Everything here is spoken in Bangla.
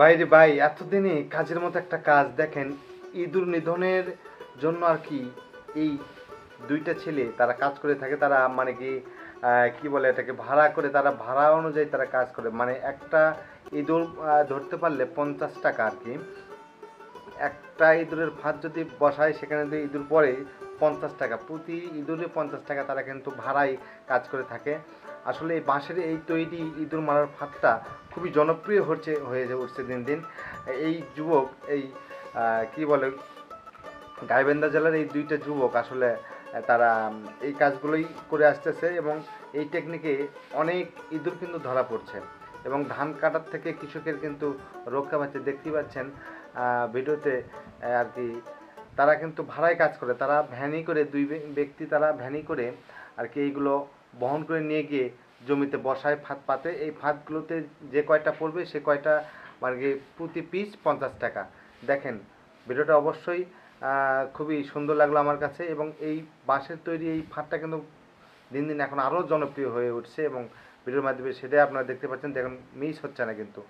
বাইরে ভাই এতদিনে কাজের মতো একটা কাজ দেখেন, ইঁদুর নিধনের জন্য আর কি এই দুইটা ছেলে তারা কাজ করে থাকে। তারা মানে কি কি বলে এটাকে, ভাড়া করে, তারা ভাড়া অনুযায়ী তারা কাজ করে। মানে একটা ইঁদুর ধরতে পারলে 50 টাকা আর কি। একটা ইঁদুরের ফাঁদ যদি বসায় সেখানে যদি ইঁদুর পড়ে 50 টাকা, প্রতি ইঁদুরে 50 টাকা তারা কিন্তু ভাড়ায় কাজ করে থাকে। আসলে এই বাঁশের এই তৈরি ইঁদুর মারার ফাঁদটা খুবই জনপ্রিয় হয়ে উঠছে দিন দিন। এই যুবক এই কি বলে, গাইবান্ধা জেলার এই দুইটা যুবক আসলে তারা এই কাজগুলোই করে আসতেছে এবং এই টেকনিকে অনেক ইঁদুর কিন্তু ধরা পড়ছে এবং ধান কাটার থেকে কৃষকের কিন্তু রক্ষা পাচ্ছে। দেখতেই পাচ্ছেন ভিডিওতে আর কি। তারা কিন্তু ভাড়ায় কাজ করে, তারা ভ্যানি করে, দুই ব্যক্তি তারা ভ্যানি করে আর কি এইগুলো বহন করে নিয়ে গিয়ে জমিতে বসায়, ফাঁদ পাতে। এই ফাঁদগুলোতে যে কয়টা পড়বে সে কয়টা মানে কি প্রতি পিস 50 টাকা। দেখেন, ভিডিওটা অবশ্যই খুবই সুন্দর লাগলো আমার কাছে। এবং এই বাঁশের তৈরি এই ফাঁদটা কিন্তু দিন দিন এখন আরও জনপ্রিয় হয়ে উঠছে এবং ভিডিওর মাধ্যমে সেটাই আপনারা দেখতে পাচ্ছেন। দেখুন, মিস হচ্ছে না কিন্তু।